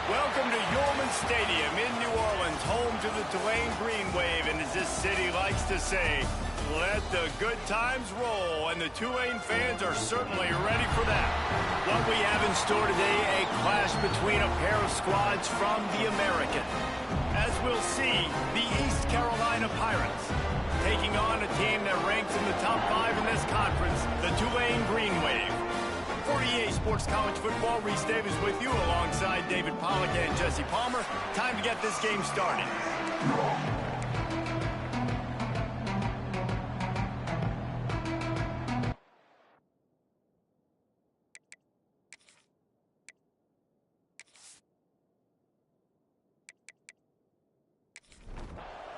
Welcome to Yulman Stadium in New Orleans, home to the Tulane Green Wave, and as this city likes to say, let the good times roll, and the Tulane fans are certainly ready for that. What we have in store today, a clash between a pair of squads from the American. As we'll see, the East Carolina Pirates taking on a team that ranks in the top 5 in this conference, the Tulane Green Wave. For EA Sports College Football, Reese Davis with you alongside David Pollack and Jesse Palmer. Time to get this game started.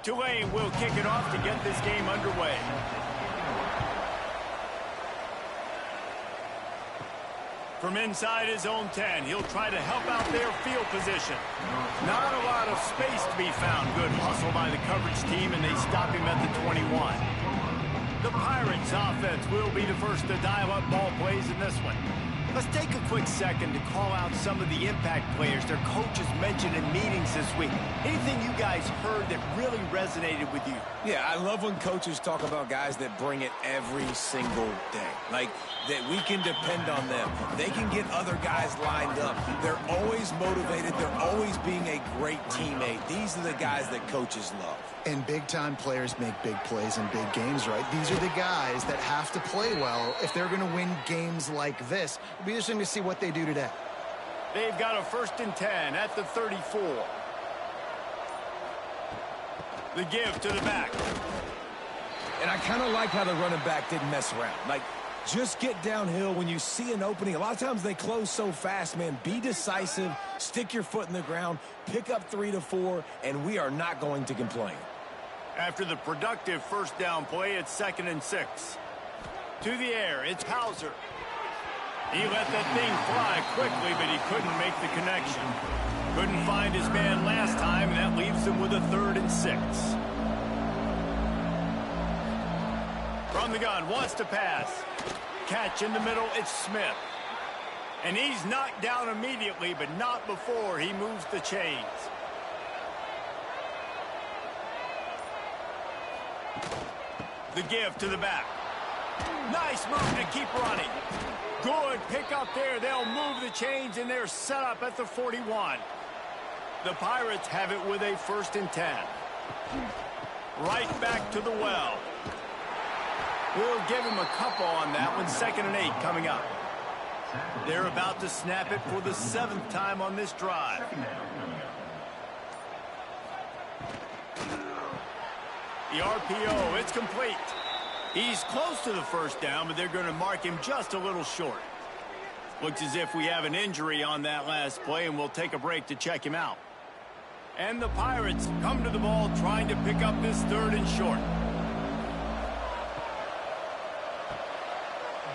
Tulane will kick it off to get this game underway. From inside his own 10, he'll try to help out their field position. Not a lot of space to be found. Good hustle by the coverage team, and they stop him at the 21. The Pirates' offense will be the first to dial up ball plays in this one. Let's take a quick second to call out some of the impact players their coaches mentioned in meetings this week. Anything you guys heard that really resonated with you? Yeah, I love when coaches talk about guys that bring it every single day. Like, that we can depend on them. They can get other guys lined up. They're always motivated. They're always being a great teammate. These are the guys that coaches love. And big-time players make big plays in big games, right? These are the guys that have to play well if they're going to win games like this. It'll be interesting to see what they do today. They've got a 1st and 10 at the 34. The give to the back. And I kind of like how the running back didn't mess around. Like, just get downhill when you see an opening. A lot of times they close so fast, man. Be decisive, stick your foot in the ground, pick up 3 to 4, and we are not going to complain. After the productive 1st down play, it's 2nd and 6. To the air, it's Hauser. He let that thing fly quickly, but he couldn't make the connection. Couldn't find his man last time, and that leaves him with a 3rd and 6. From the gun, wants to pass. Catch in the middle, it's Smith. And he's knocked down immediately, but not before he moves the chains. The give to the back. Nice move to keep running. Good pick up there. They'll move the chains, and they're set up at the 41. The Pirates have it with a 1st and 10. Right back to the well. We'll give him a couple on that one. 2nd and 8 coming up. They're about to snap it for the 7th time on this drive. The RPO, it's complete. He's close to the 1st down, but they're going to mark him just a little short. Looks as if we have an injury on that last play, and we'll take a break to check him out. And the Pirates come to the ball trying to pick up this 3rd and short.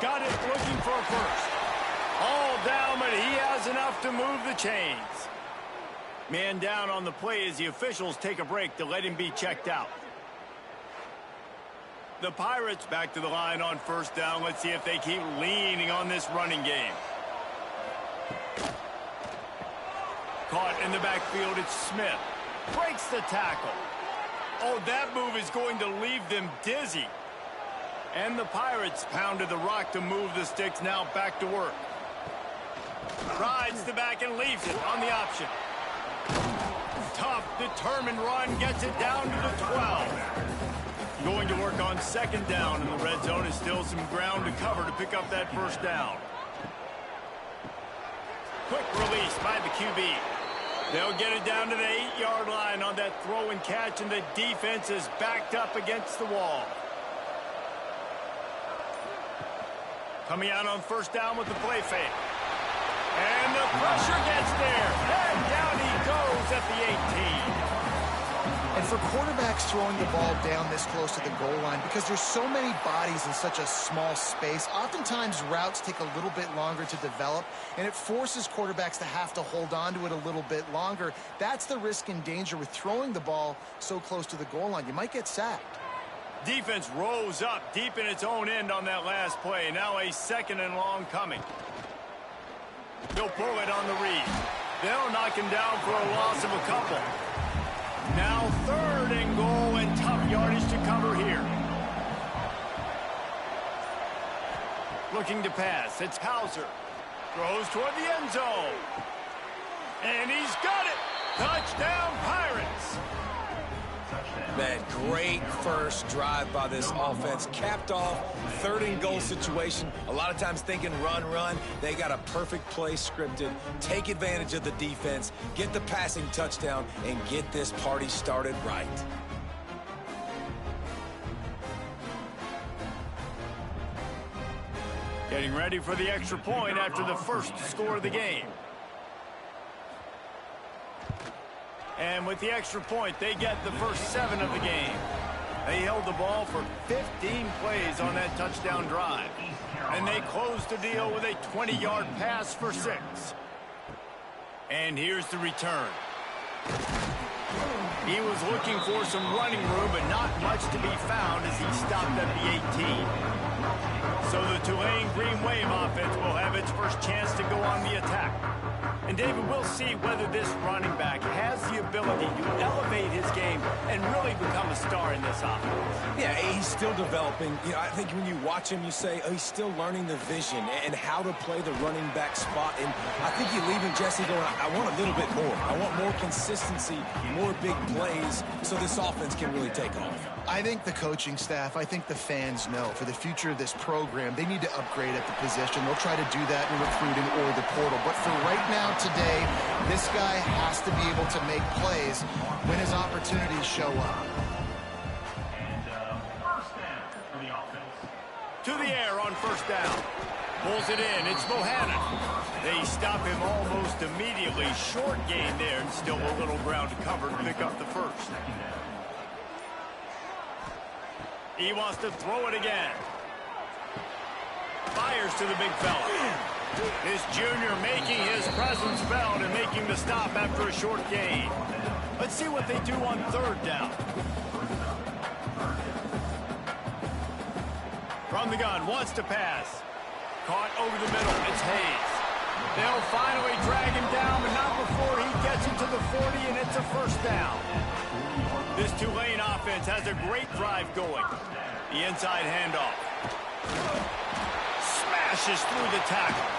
Got it, looking for a 1st. All down, but he has enough to move the chains. Man down on the play as the officials take a break to let him be checked out. The Pirates back to the line on 1st down. Let's see if they keep leaning on this running game. Caught in the backfield, it's Smith. Breaks the tackle. Oh, that move is going to leave them dizzy. And the Pirates pounded the rock to move the sticks, now back to work. Rides the back and leaves it on the option. Tough, determined run, gets it down to the 12. Going to work on 2nd down, and the red zone is still some ground to cover to pick up that 1st down. Quick release by the QB. They'll get it down to the 8-yard line on that throw and catch, and the defense is backed up against the wall. Coming out on 1st down with the play fake. And the pressure gets there. And down he goes at the 18. And for quarterbacks throwing the ball down this close to the goal line, because there's so many bodies in such a small space, oftentimes routes take a little bit longer to develop, and it forces quarterbacks to have to hold on to it a little bit longer. That's the risk and danger with throwing the ball so close to the goal line. You might get sacked. Defense rose up deep in its own end on that last play. Now a 2nd and long coming. They'll pull it on the read. They'll knock him down for a loss of a couple. Now 3rd and goal, and tough yardage to cover here. Looking to pass. It's Hauser. Throws toward the end zone. And he's got it. Touchdown, Pirates. Man, great first drive by this offense. Capped off, 3rd and goal situation. A lot of times thinking run, run. They got a perfect play scripted. Take advantage of the defense, get the passing touchdown, and get this party started right. Getting ready for the extra point after the first score of the game. And with the extra point, they get the first 7 of the game. They held the ball for 15 plays on that touchdown drive. And they closed the deal with a 20-yard pass for 6. And here's the return. He was looking for some running room, but not much to be found as he stopped at the 18. So the Tulane Green Wave offense will have its first chance to go on the attack. And David, we'll see whether this running back has the ability to elevate his game and really become a star in this offense. Yeah, he's still developing. You know, I think when you watch him, you say, oh, he's still learning the vision and how to play the running back spot. And I think you leave him, Jesse, going, I want a little bit more. I want more consistency, more big plays, so this offense can really take off. I think the coaching staff, I think the fans know for the future of this program, they need to upgrade at the position. They'll try to do that in recruiting or the portal. But for right now, today, this guy has to be able to make plays when his opportunities show up. First down for the offense. To the air on first down. Pulls it in. It's Bohannon. They stop him almost immediately. Short gain there, and still a little ground to cover to pick up the first. He wants to throw it again. Fires to the big fella. This junior making his presence felt and making the stop after a short gain. Let's see what they do on 3rd down. From the gun, wants to pass. Caught over the middle. It's Hayes. They'll finally drag him down, but not before he gets into the 40, and it's a first down. This Tulane offense has a great drive going. The inside handoff. Smashes through the tackle.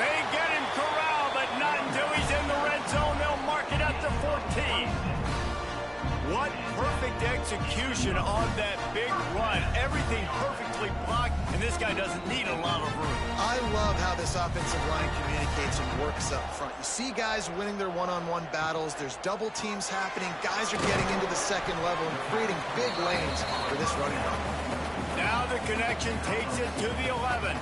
They get him corralled, but not until he's in the red zone. They'll mark it at the 14. What perfect execution on that big run. Everything perfectly blocked, and this guy doesn't need a lot of room. I love how this offensive line communicates and works up front. You see guys winning their one-on-one battles. There's double teams happening. Guys are getting into the second level and creating big lanes for this running back. Now the connection takes it to the 11.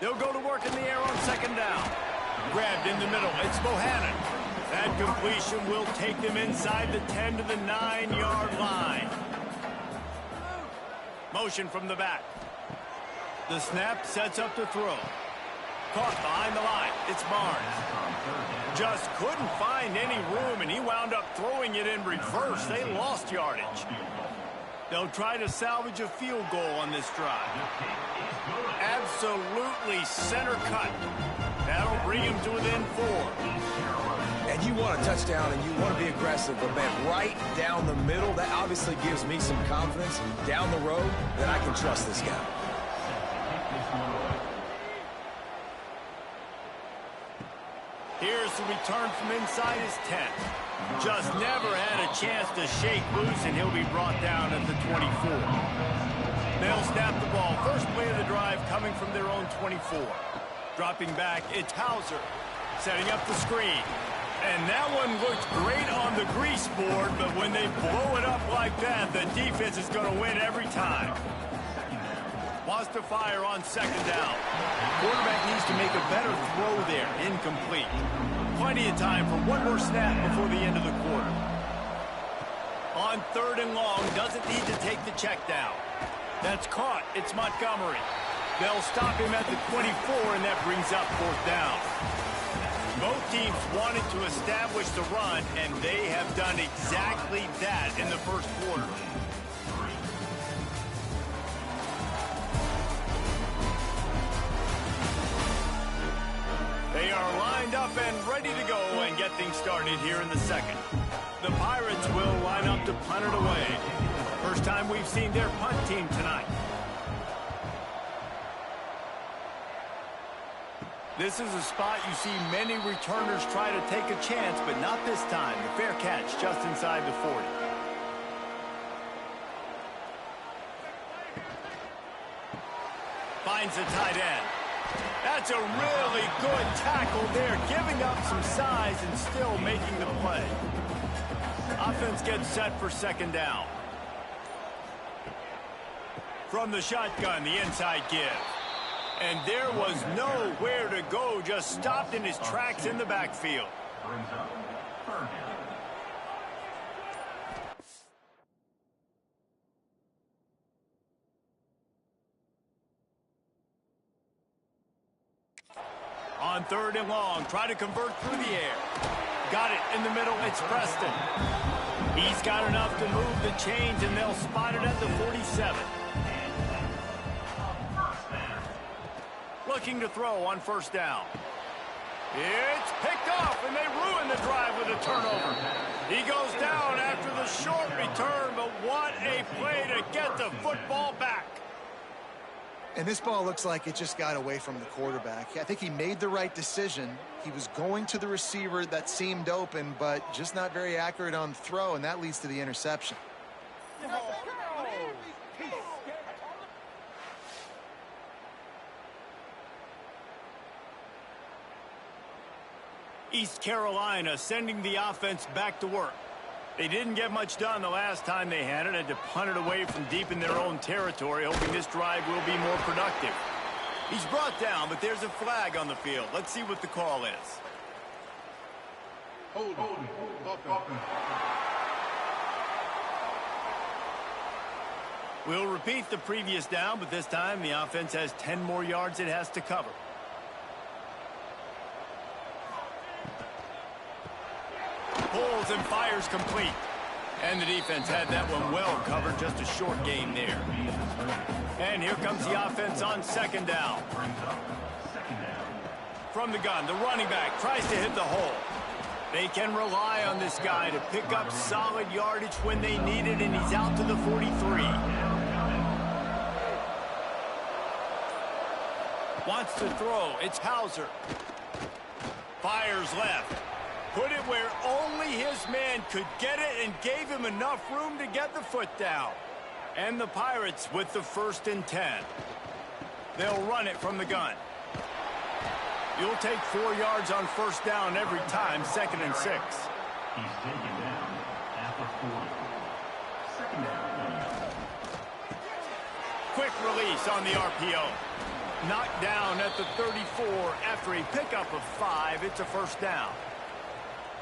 They'll go to work in the air on 2nd down. Grabbed in the middle. It's Bohannon. That completion will take them inside the 10 to the 9-yard line. Motion from the back. The snap sets up the throw. Caught behind the line. It's Barnes. Just couldn't find any room, and he wound up throwing it in reverse. They lost yardage. They'll try to salvage a field goal on this drive. Absolutely center cut. That'll bring him to within 4. And you want a touchdown and you want to be aggressive, but man, right down the middle, that obviously gives me some confidence down the road that I can trust this guy. Here's the return from inside his 10. Just never had a chance to shake loose, and he'll be brought down at the 24. They'll snap the ball. First play of the drive coming from their own 24. Dropping back, it's Hauser. Setting up the screen. And that one looked great on the grease board, but when they blow it up like that, the defense is going to win every time. Wants to fire on 2nd down. Quarterback needs to make a better throw there. Incomplete. Plenty of time for one more snap before the end of the quarter. On 3rd and long, doesn't need to take the check down. That's caught. It's Montgomery. They'll stop him at the 24, and that brings up 4th down. Both teams wanted to establish the run, and they have done exactly that in the first quarter. up and ready to go and get things started here in the second. The Pirates will line up to punt it away. First time we've seen their punt team tonight. This is a spot you see many returners try to take a chance, but not this time. The fair catch just inside the 40. Finds the tight end. That's a really good tackle there, giving up some size and still making the play. Offense gets set for second down. From the shotgun, the inside give. And there was nowhere to go, just stopped in his tracks in the backfield. Brings up third down. On third and long, try to convert through the air. Got it in the middle, it's Preston. He's got enough to move the chains, and they'll spot it at the 47. Looking to throw on first down. It's picked off, and they ruin the drive with a turnover. He goes down after the short return, but what a play to get the football back. And this ball looks like it just got away from the quarterback. I think he made the right decision. He was going to the receiver that seemed open, but just not very accurate on the throw, and that leads to the interception. East Carolina sending the offense back to work. They didn't get much done the last time they had it, had to punt it away from deep in their own territory, hoping this drive will be more productive. He's brought down, but there's a flag on the field. Let's see what the call is. Hold. We'll repeat the previous down, but this time the offense has 10 more yards it has to cover. Pulls and fires complete. And the defense had that one well covered, just a short gain there. And here comes the offense on second down. From the gun, the running back tries to hit the hole. They can rely on this guy to pick up solid yardage when they need it, and he's out to the 43. Wants to throw. It's Hauser. Fires left. Put it where only his man could get it and gave him enough room to get the foot down. And the Pirates with the 1st and 10. They'll run it from the gun. You'll take 4 yards on first down every time, 2nd and 6. He's taken down at the 40. Second down. Quick release on the RPO. Knocked down at the 34 after a pickup of 5. It's a first down.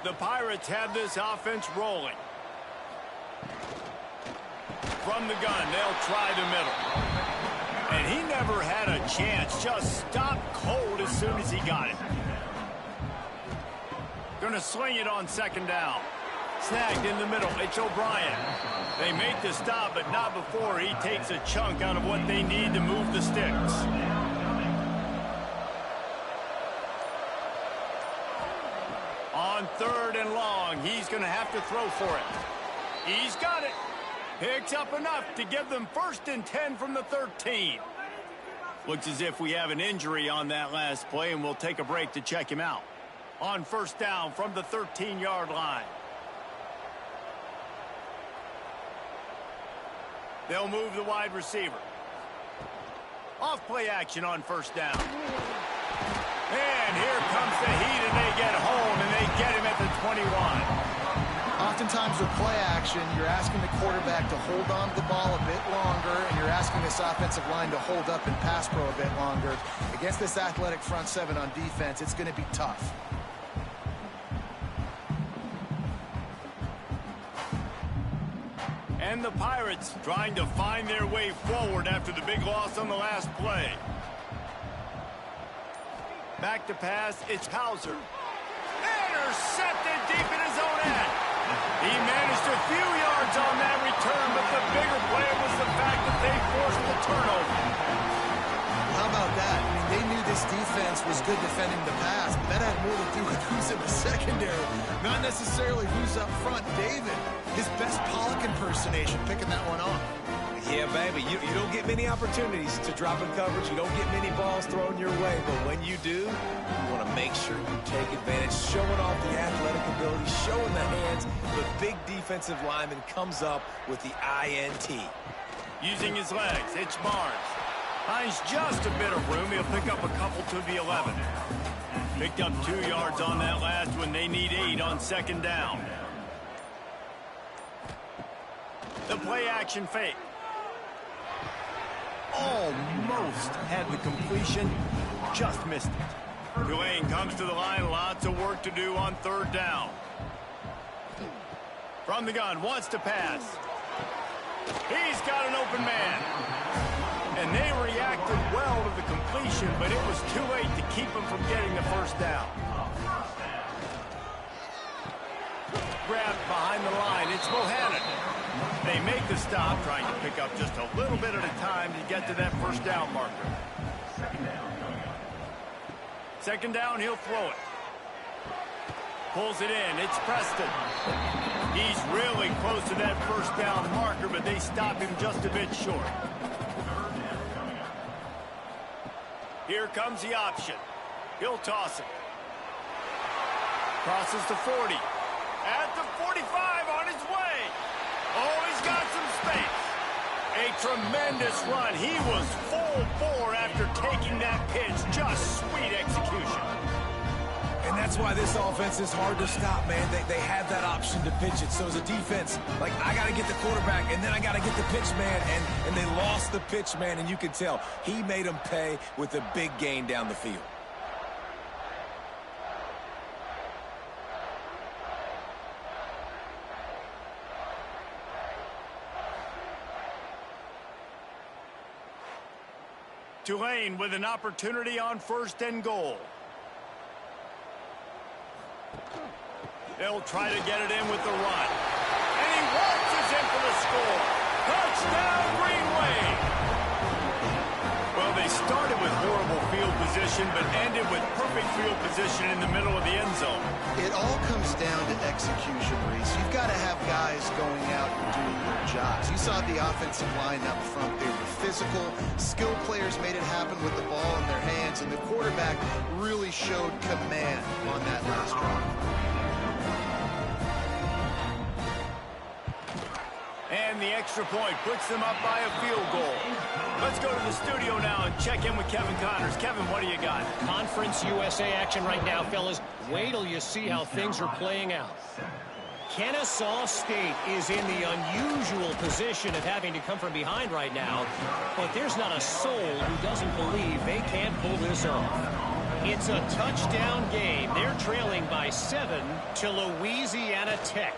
The Pirates have this offense rolling. From the gun, they'll try the middle. And he never had a chance, just stopped cold as soon as he got it. Gonna swing it on second down. Snagged in the middle, it's O'Brien. They make the stop, but not before he takes a chunk out of what they need to move the sticks. On third and long, he's going to have to throw for it. He's got it. Picks up enough to give them 1st and 10 from the 13. Looks as if we have an injury on that last play, and we'll take a break to check him out. On first down from the 13-yard line. They'll move the wide receiver. Off play action on first down. And here comes the heat, and they get home, and they get him at the 21. Oftentimes with play action, you're asking the quarterback to hold on to the ball a bit longer, and you're asking this offensive line to hold up in pass pro a bit longer. Against this athletic front seven on defense, it's going to be tough. And the Pirates trying to find their way forward after the big loss on the last play. Back to pass, it's Hauser. Intercepted deep in his own end. He managed a few yards on that return, but the bigger play was the fact that they forced the turnover. How about that? I mean, they knew this defense was good defending the pass, but that had more to do with who's in the secondary, not necessarily who's up front. David, his best Pollock impersonation, picking that one off. Yeah, baby, you don't get many opportunities to drop in coverage. You don't get many balls thrown your way, but when you do, you want to make sure you take advantage, showing off the athletic ability, showing the hands. The big defensive lineman comes up with the INT. Using his legs, it's Barnes. Finds just a bit of room. He'll pick up a couple to the 11. Picked up 2 yards on that last one. They need 8 on second down. The play action fake. Almost had the completion, just missed it. Tulane comes to the line, lots of work to do on third down. From the gun, wants to pass. He's got an open man. And they reacted well to the completion, but it was too late to keep him from getting the first down. Grabbed behind the line, it's Bohannon. They make the stop, trying to pick up just a little bit at a time to get to that first down marker. Second down, he'll throw it. Pulls it in, it's Preston. He's really close to that first down marker, but they stop him just a bit short. Here comes the option. He'll toss it. Crosses to 40. At the 45, on his way. Oh, he's got some space. A tremendous run. He was full bore after taking that pitch. Just sweet execution. And that's why this offense is hard to stop, man. They have that option to pitch it. So as a defense, like, I got to get the quarterback, and then I got to get the pitch man, and they lost the pitch man, and you can tell he made them pay with a big gain down the field. Tulane with an opportunity on first and goal. They'll try to get it in with the run. And he waltzes in for the score. Touchdown, Green Wave! Well, they started with horrible field position, but ended with perfect field position in the middle of the end zone. It all comes down to execution, Reese. You've got to have guys going out and doing their jobs. You saw the offensive line up front. They were physical. Skilled players made it happen with the ball in their hands, and the quarterback really showed command on that last drive. And the extra point puts them up by a field goal. Let's go to the studio now and check in with Kevin Connors. Kevin, what do you got? Conference USA action right now, fellas. Wait till you see how things are playing out. Kennesaw State is in the unusual position of having to come from behind right now, but there's not a soul who doesn't believe they can't pull this off. It's a touchdown game. They're trailing by 7 to Louisiana Tech.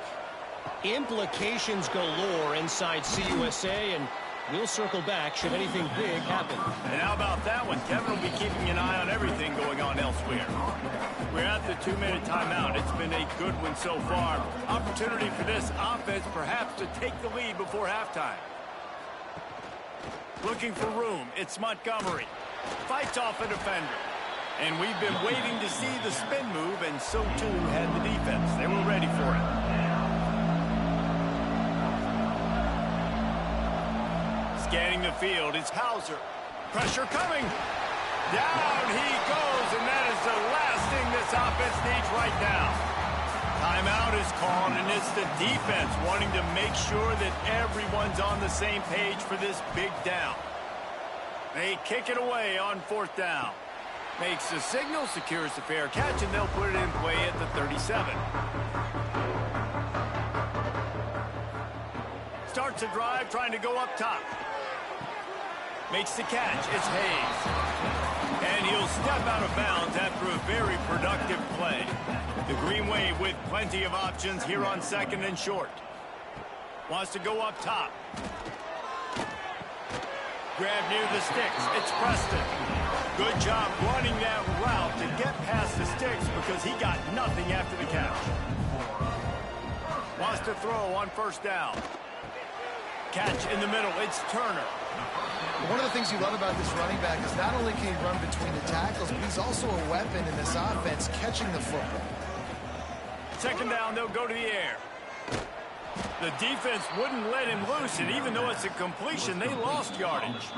Implications galore inside CUSA, and we'll circle back should anything big happen. And how about that one? Kevin will be keeping an eye on everything going on elsewhere. We're at the 2-minute timeout. It's been a good one so far. Opportunity for this offense perhaps to take the lead before halftime. Looking for room. It's Montgomery. Fights off a defender. And we've been waiting to see the spin move, and so too had the defense. They were ready for it. Scanning the field, it's Hauser. Pressure coming. Down he goes, and that is the last thing this offense needs right now. Timeout is called, and it's the defense wanting to make sure that everyone's on the same page for this big down. They kick it away on fourth down. Makes the signal, secures the fair catch, and they'll put it in play at the 37. Starts a drive trying to go up top. Makes the catch. It's Hayes. And he'll step out of bounds after a very productive play. The Green Wave with plenty of options here on second and short. Wants to go up top. Grab near the sticks. It's Preston. Good job running that route to get past the sticks because he got nothing after the catch. Wants to throw on first down. Catch in the middle. It's Turner. One of the things you love about this running back is not only can he run between the tackles, but he's also a weapon in this offense catching the football. Second down, they'll go to the air. The defense wouldn't let him loose, and even though it's a completion, they lost yardage.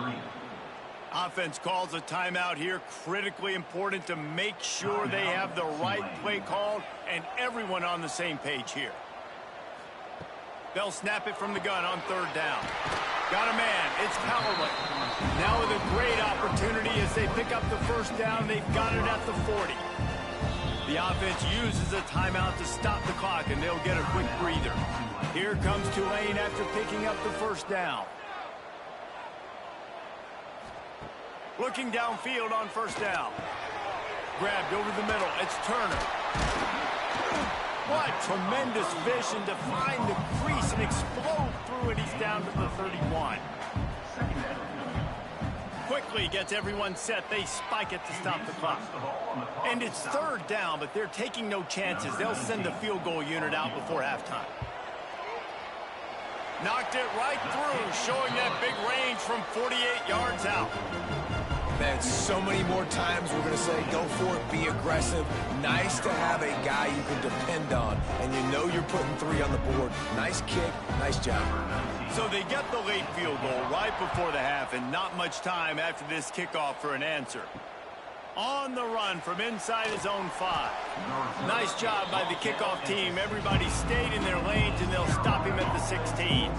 Offense calls a timeout here. Critically important to make sure they have the right play called and everyone on the same page here. They'll snap it from the gun on third down. Got a man. It's Callaway. Now with a great opportunity as they pick up the first down. They've got it at the 40. The offense uses a timeout to stop the clock, and they'll get a quick breather. Here comes Tulane after picking up the first down. Looking downfield on first down. Grabbed over the middle. It's Turner. What tremendous vision to find the crease and explode through it. He's down to the 31. Quickly gets everyone set. They spike it to stop the clock. And it's third down, but they're taking no chances. They'll send the field goal unit out before halftime. Knocked it right through, showing that big range from 48 yards out. Man, so many more times we're going to say, go for it, be aggressive. Nice to have a guy you can depend on, and you know you're putting 3 on the board. Nice kick, nice job. So they get the late field goal right before the half, and not much time after this kickoff for an answer. On the run from inside his own 5. Nice job by the kickoff team. Everybody stayed in their lanes, and they'll stop him at the 16.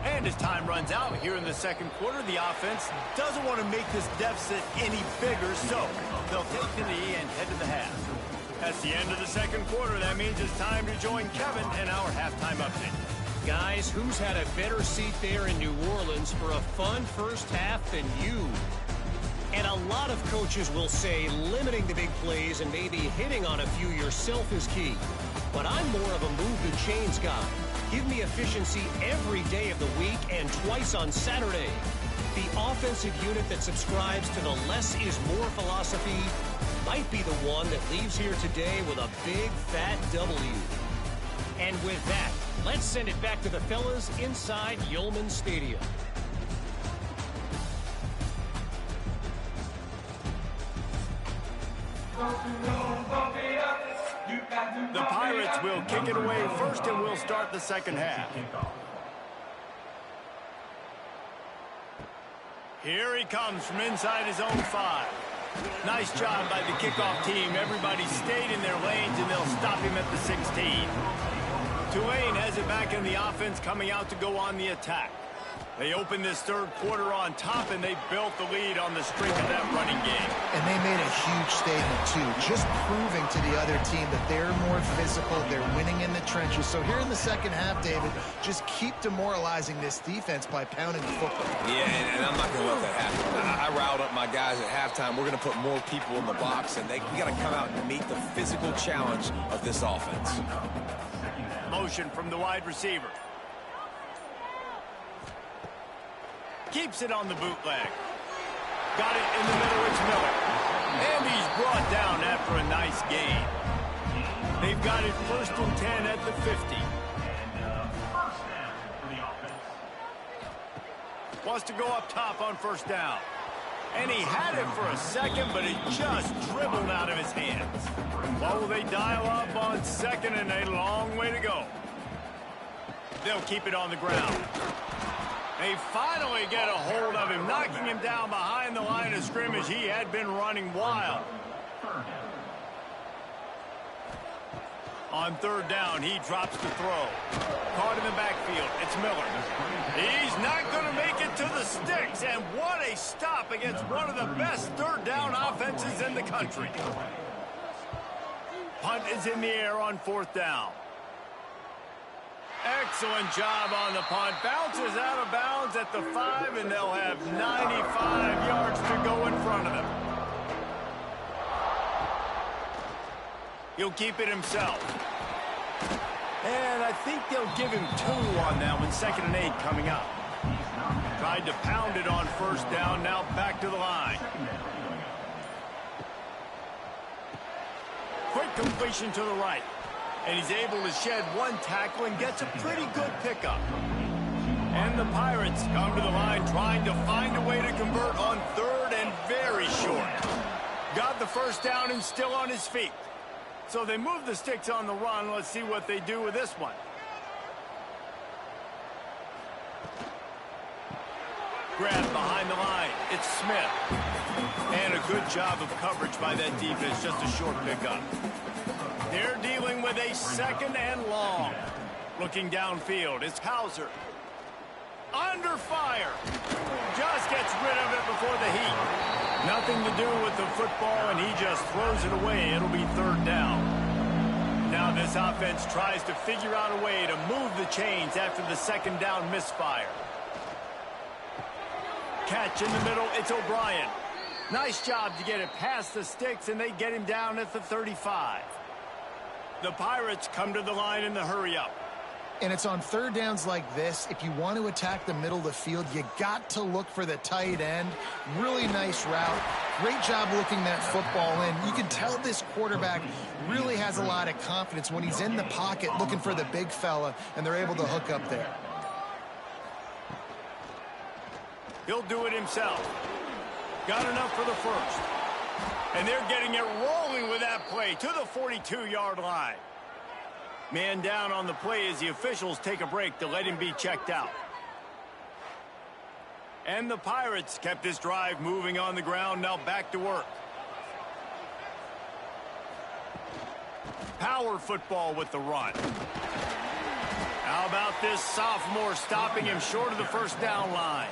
And as time runs out here in the second quarter, the offense doesn't want to make this deficit any bigger, so they'll take the knee and head to the half. That's the end of the second quarter. That means it's time to join Kevin and our halftime update. Guys, who's had a better seat there in New Orleans for a fun first half than you? And a lot of coaches will say limiting the big plays and maybe hitting on a few yourself is key. But I'm more of a move the chains guy. Give me efficiency every day of the week and twice on Saturday. The offensive unit that subscribes to the less is more philosophy might be the one that leaves here today with a big fat W. And with that, let's send it back to the fellas inside Yulman Stadium. The Pirates will kick it away first, and we'll start the second half. Here he comes from inside his own 5. Nice job by the kickoff team. Everybody stayed in their lanes, and they'll stop him at the 16. Tulane has it back in the offense, coming out to go on the attack. They opened this third quarter on top, and they built the lead on the strength of that running game. And they made a huge statement, too, just proving to the other team that they're more physical, they're winning in the trenches. So here in the second half, David, just keep demoralizing this defense by pounding the football. Yeah, and I'm not going to let that happen. I riled up my guys at halftime. We're going to put more people in the box, and we got to come out and meet the physical challenge of this offense. Motion from the wide receiver. Keeps it on the bootleg. Got it in the middle, it's Miller. And he's brought down after a nice gain. They've got it 1st and 10 at the 50. Wants to go up top on first down. And he had it for a second, but it just dribbled out of his hands. What will they dial up on second, and a long way to go? They'll keep it on the ground. They finally get a hold of him, knocking him down behind the line of scrimmage. He had been running wild. On third down, he drops the throw. Caught in the backfield. It's Miller. He's not going to make it to the sticks. And what a stop against one of the best third down offenses in the country. Punt is in the air on 4th down. Excellent job on the punt. Bounces out of bounds at the 5, and they'll have 95 yards to go in front of them. He'll keep it himself. And I think they'll give him 2 on that one. 2nd and 8 coming up. Tried to pound it on first down. Now back to the line. Quick completion to the right. And he's able to shed 1 tackle and gets a pretty good pickup. And the Pirates come to the line trying to find a way to convert on third and very short. Got the first down and still on his feet. So they move the sticks on the run. Let's see what they do with this one. Grab behind the line. It's Smith. And a good job of coverage by that defense. Just a short pickup. They're dealing with a second and long. Looking downfield, it's Hauser. Under fire. Just gets rid of it before the heat. Nothing to do with the football, and he just throws it away. It'll be third down. Now this offense tries to figure out a way to move the chains after the second down misfire. Catch in the middle, it's O'Brien. Nice job to get it past the sticks, and they get him down at the 35. The Pirates come to the line in the hurry-up. And it's on third downs like this. If you want to attack the middle of the field, you got to look for the tight end. Really nice route. Great job looking that football in. You can tell this quarterback really has a lot of confidence when he's in the pocket looking for the big fella, and they're able to hook up there. He'll do it himself. Got enough for the first. And they're getting it rolling with that play to the 42-yard line. Man down on the play as the officials take a break to let him be checked out. And the Pirates kept this drive moving on the ground. Now back to work. Power football with the run. How about this sophomore stopping him short of the first down line?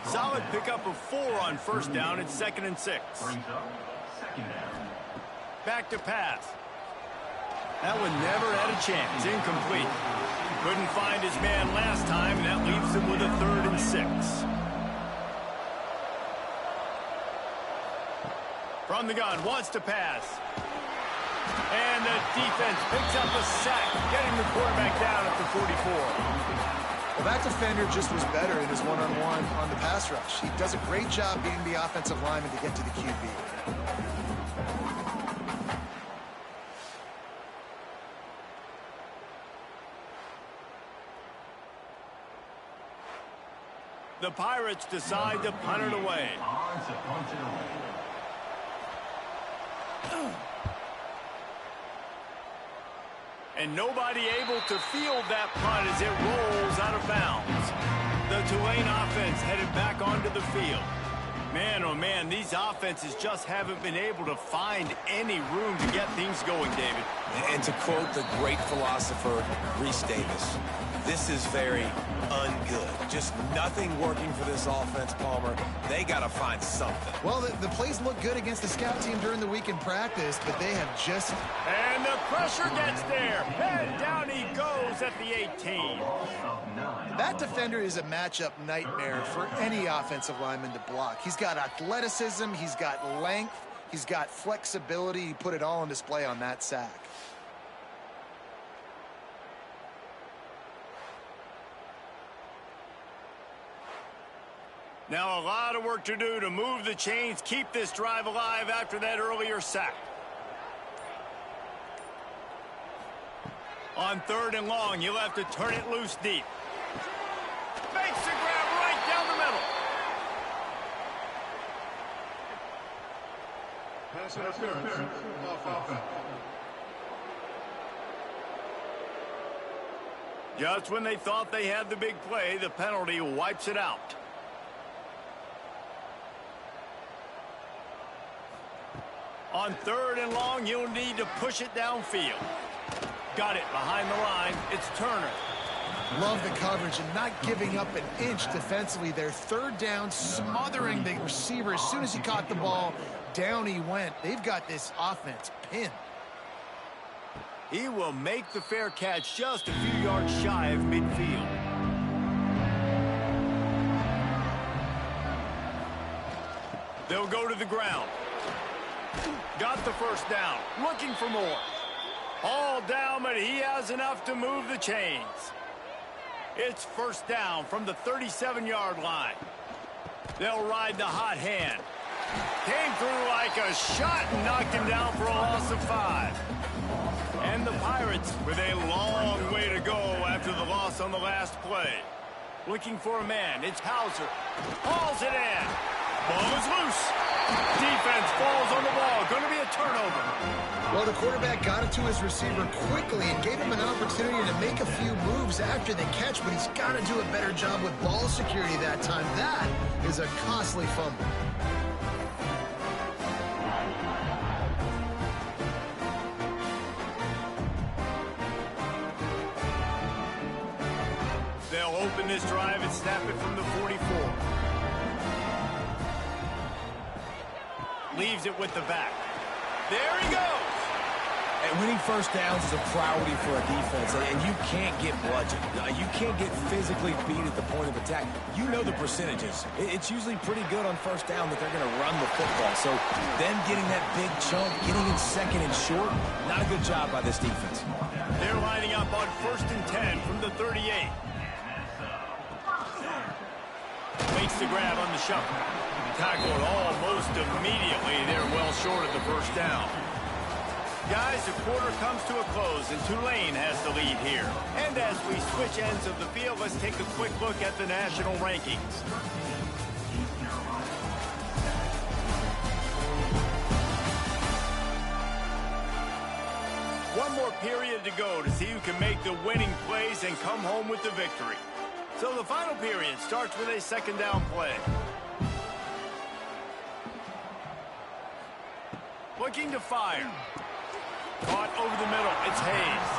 Solid pickup of 4 on first down. It's 2nd and 6. Back to pass. That one never had a chance. Incomplete. Couldn't find his man last time, and that leaves him with a 3rd and 6. From the gun, wants to pass. And the defense picks up a sack, getting the quarterback down at the 44. Well, that defender just was better in his one-on-one on the pass rush. He does a great job being the offensive lineman to get to the QB. The Pirates decide to punt it away. And nobody able to field that punt as it rolls out of bounds. The Tulane offense headed back onto the field. Man, oh man, these offenses just haven't been able to find any room to get things going, David. And to quote the great philosopher, Reese Davis, this is very ungood. Just nothing working for this offense, Palmer. They got to find something. Well, the plays look good against the scout team during the week in practice, but they have just... And the pressure gets there. And down he goes at the 18. That defender is a matchup nightmare for any offensive lineman to block. He's got athleticism, he's got length, he's got flexibility. He put it all on display on that sack. Now a lot of work to do to move the chains, keep this drive alive after that earlier sack. On 3rd and long, you'll have to turn it loose deep. Makes the grab right down the middle. Pass interference. Offense. Just when they thought they had the big play, the penalty wipes it out. On 3rd and long, you'll need to push it downfield. Got it behind the line. It's Turner. Love the coverage and not giving up an inch defensively. Their 3rd down, smothering the receiver. As soon as he caught the ball, down he went. They've got this offense pinned. He will make the fair catch just a few yards shy of midfield. They'll go to the ground. Got the first down. Looking for more. All down, but he has enough to move the chains. It's first down from the 37-yard line. They'll ride the hot hand. Came through like a shot and knocked him down for a loss of 5. And the Pirates with a long way to go after the loss on the last play. Looking for a man. It's Hauser. Hauls it in. Ball is loose. Defense falls on the ball. Going to be a turnover. Well, the quarterback got it to his receiver quickly and gave him an opportunity to make a few moves after the catch, but he's got to do a better job with ball security that time. That is a costly fumble. They'll open this drive and snap it from the 44. Leaves it with the back. There he goes. And winning first downs is a priority for a defense, and you can't get bludgeoned. You can't get physically beat at the point of attack. You know the percentages. It's usually pretty good on first down that they're going to run the football. So them getting that big chunk, getting in second and short, not a good job by this defense. They're lining up on 1st and 10 from the 38. Waits to grab on the shuffle. Tackled almost immediately. They're well short of the first down. Guys, the quarter comes to a close, and Tulane has the lead here. And as we switch ends of the field, let's take a quick look at the national rankings. One more period to go to see who can make the winning plays and come home with the victory. So the final period starts with a second down play. Looking to fire. Caught over the middle. It's Hayes.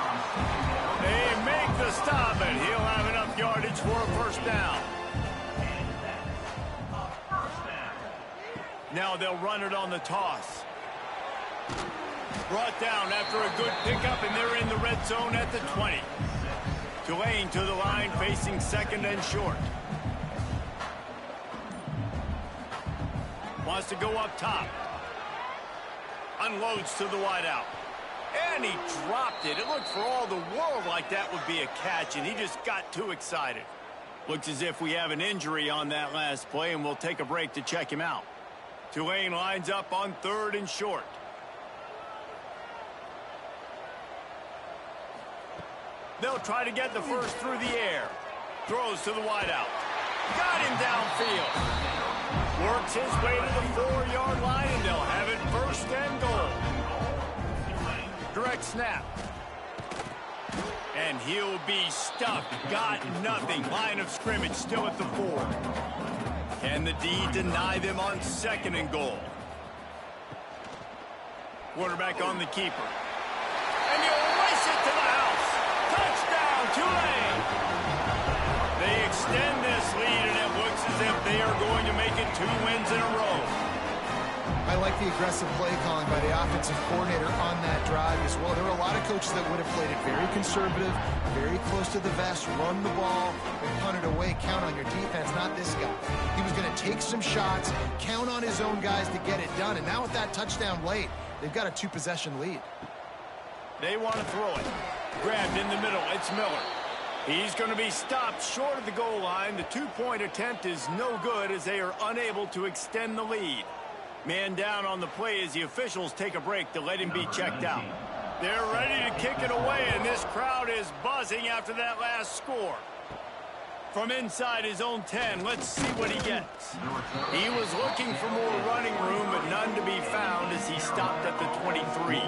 They make the stop, and he'll have enough yardage for a first down. Now they'll run it on the toss. Brought down after a good pickup, and they're in the red zone at the 20. Tulane to the line, facing second and short. Wants to go up top. Unloads to the wideout. And he dropped it. It looked for all the world like that would be a catch, and he just got too excited. Looks as if we have an injury on that last play, and we'll take a break to check him out. Tulane lines up on 3rd and short. They'll try to get the first through the air. Throws to the wideout. Got him downfield. Works his way to the 4-yard line, and they'll have it 1st and goal. Direct snap. And he'll be stuffed. Got nothing. Line of scrimmage still at the 4. Can the D deny them on 2nd and goal? Quarterback on the keeper. And he'll race it to the house. Touchdown, Tulane! They extend this lead, and it looks as if they are going to make it 2 wins in a row. I like the aggressive play calling by the offensive coordinator on that drive as well. There were a lot of coaches that would have played it very conservative, very close to the vest, run the ball, and punt it away. Count on your defense, not this guy. He was going to take some shots, count on his own guys to get it done. And now with that touchdown late, they've got a 2-possession lead. They want to throw it. Grabbed in the middle. It's Miller. He's going to be stopped short of the goal line. The 2-point attempt is no good as they are unable to extend the lead. Man down on the play as the officials take a break to let him be checked out. They're ready to kick it away, and this crowd is buzzing after that last score. From inside his own 10, let's see what he gets. He was looking for more running room, but none to be found as he stopped at the 23.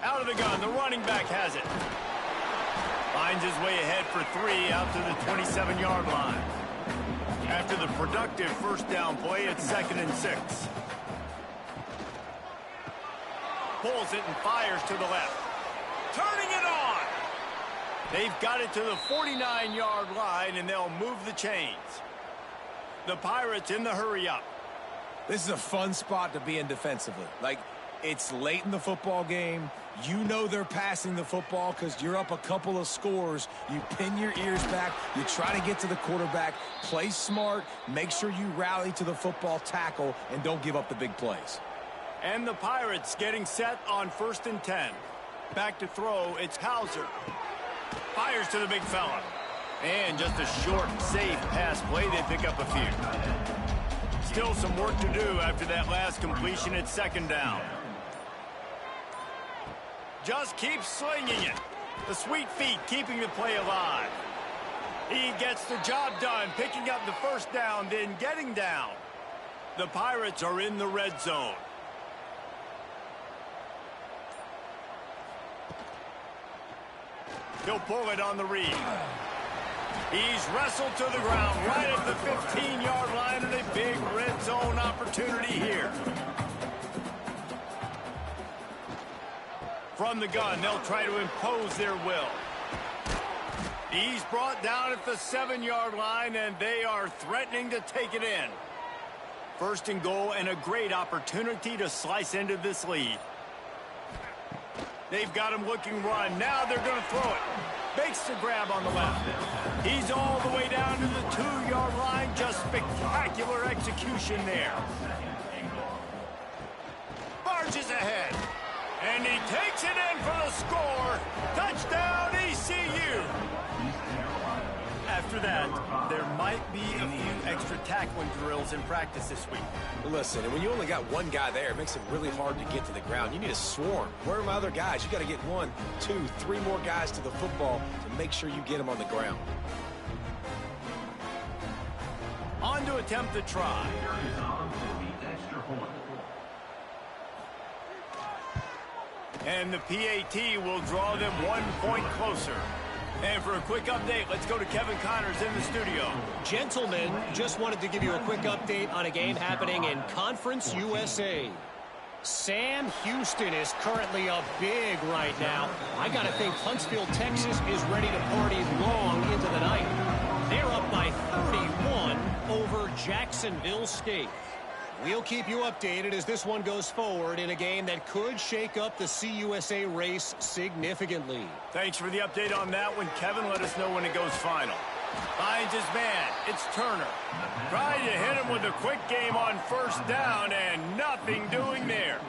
Out of the gun, the running back has it. Finds his way ahead for 3 out to the 27-yard line. After the productive first down play, it's 2nd and 6. Pulls it and fires to the left. Turning it on! They've got it to the 49-yard line, and they'll move the chains. The Pirates in the hurry-up. This is a fun spot to be in defensively. Like, it's late in the football game. You know they're passing the football because you're up a couple of scores. You pin your ears back. You try to get to the quarterback. Play smart. Make sure you rally to the football tackle and don't give up the big plays. And the Pirates getting set on 1st and 10. Back to throw. It's Hauser. Fires to the big fella. And just a short, safe pass play. They pick up a few. Still some work to do after that last completion at 2nd down. Just keep slinging it. The sweet feet keeping the play alive. He gets the job done, picking up the first down, then getting down. The Pirates are in the red zone. He'll pull it on the read. He's wrestled to the ground right at the 15-yard line, and a big red zone opportunity here. From the gun, they'll try to impose their will. He's brought down at the 7-yard line, and they are threatening to take it in. First and goal, and a great opportunity to slice into this lead. They've got him looking run. Now they're going to throw it. Makes the grab on the left. He's all the way down to the 2-yard line. Just spectacular execution there. Barges ahead. And he takes it in for the score. Touchdown, ECU. After that, there might be a few extra tackling drills in practice this week. Listen, and when you only got one guy there, it makes it really hard to get to the ground. You need a swarm. Where are my other guys? You got to get 1, 2, 3 more guys to the football to make sure you get them on the ground. On to attempt the try. And the PAT will draw them 1 point closer. And for a quick update, let's go to Kevin Connors in the studio. Gentlemen, just wanted to give you a quick update on a game happening in Conference USA. Sam Houston is currently up big right now. I got to think Huntsville, Texas is ready to party long into the night. They're up by 31 over Jacksonville State. We'll keep you updated as this one goes forward in a game that could shake up the CUSA race significantly. Thanks for the update on that one, Kevin. Let us know when it goes final. Finds his man. It's Turner. Trying to hit him with a quick game on first down, and nothing doing there.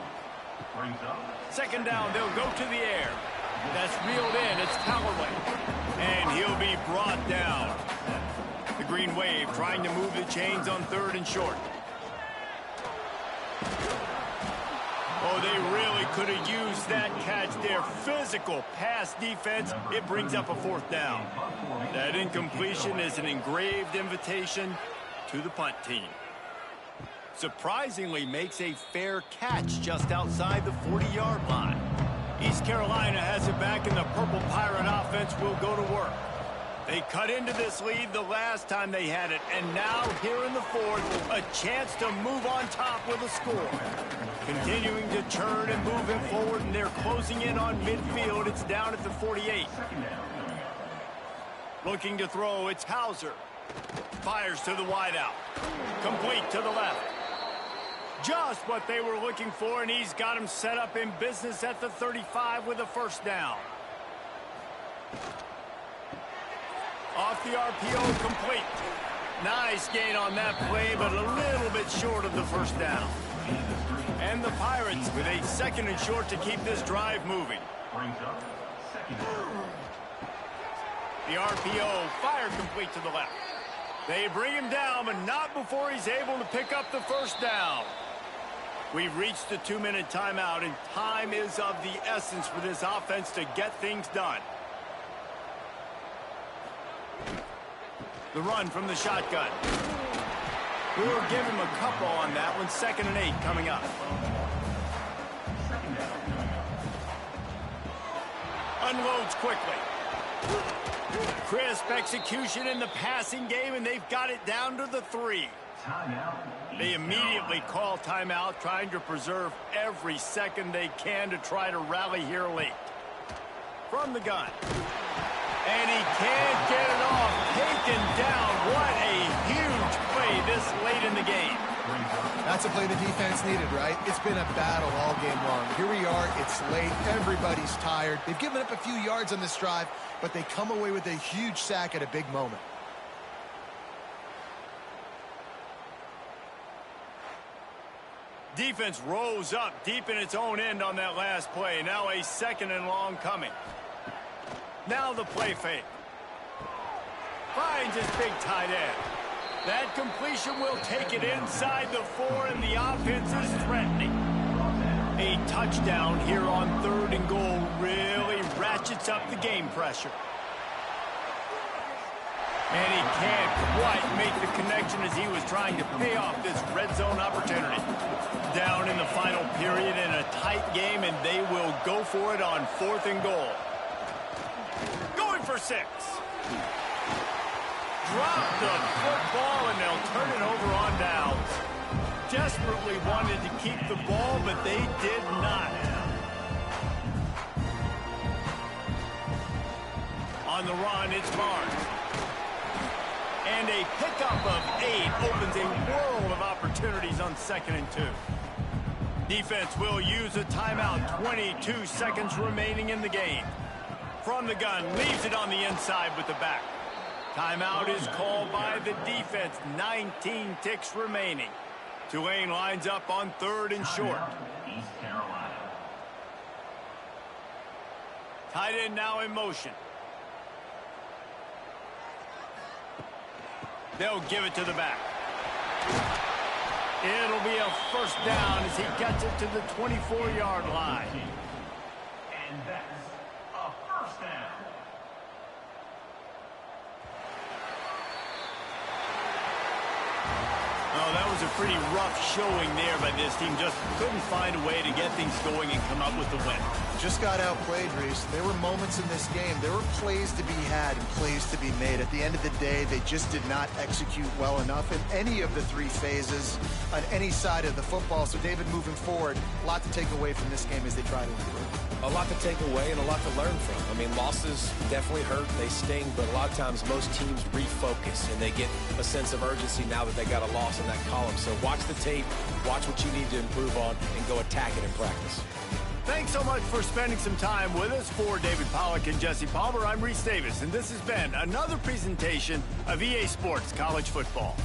Second down, they'll go to the air. That's reeled in. It's Callaway. And he'll be brought down. The Green Wave trying to move the chains on 3rd and short. Oh, they really could have used that catch there. Physical pass defense. It brings up a 4th down. That incompletion is an engraved invitation to the punt team. Surprisingly makes a fair catch just outside the 40-yard line. East Carolina has it back, and the Purple Pirate offense will go to work. They cut into this lead the last time they had it, and now here in the 4th, a chance to move on top with a score. Continuing to turn and move it forward, and they're closing in on midfield. It's down at the 48. Looking to throw, it's Hauser. Fires to the wideout. Complete to the left. Just what they were looking for, and he's got him set up in business at the 35 with a 1st down. Off the RPO, complete. Nice gain on that play, but a little bit short of the 1st down. And the Pirates with a 2nd and short to keep this drive moving. The RPO, fire complete to the left. They bring him down, but not before he's able to pick up the 1st down. We've reached the 2-minute timeout, and time is of the essence for this offense to get things done. The run from the shotgun. We'll give him a couple on that one. 2nd and 8 coming up. Unloads quickly. Crisp execution in the passing game, and they've got it down to the 3. They immediately call timeout, trying to preserve every second they can to try to rally here late. From the gun. And he can't get it off. Taken down. What a huge play this late in the game. That's a play the defense needed, right? It's been a battle all game long. Here we are. It's late. Everybody's tired. They've given up a few yards on this drive, but they come away with a huge sack at a big moment. Defense rose up deep in its own end on that last play. Now a 2nd and long coming. Now the play fake. Finds his big tight end. That completion will take it inside the 4, and the offense is threatening. A touchdown here on 3rd and goal really ratchets ratchets up the game pressure. And he can't quite make the connection as he was trying to pay off this red zone opportunity. Down in the final period in a tight game, and they will go for it on 4th and goal. Going for 6. Drop the football, and they'll turn it over on downs. Desperately wanted to keep the ball, but they did not. On the run, it's Barnes. And a pickup of 8 opens a world of opportunities on 2nd and 2. Defense will use a timeout. 22 seconds remaining in the game. From the gun, leaves it on the inside with the back. Timeout is called by the defense. 19 ticks remaining. Tulane lines up on 3rd and short. East Carolina. Tight end now in motion. They'll give it to the back. It'll be a 1st down as he gets it to the 24-yard line. And that's a 1st down. Oh, that was a pretty rough showing there by this team. Just couldn't find a way to get things going and come up with the win. Just got outplayed, Reese. There were moments in this game. There were plays to be had and plays to be made. At the end of the day, they just did not execute well enough in any of the 3 phases on any side of the football. So, David, moving forward, a lot to take away from this game as they try to improve. A lot to take away and a lot to learn from. I mean, losses definitely hurt, they sting, but a lot of times most teams refocus and they get a sense of urgency now that they got a loss in that column. So watch the tape, watch what you need to improve on, and go attack it in practice. Thanks so much for spending some time with us. For David Pollack and Jesse Palmer, I'm Reese Davis, and this has been another presentation of EA Sports College Football.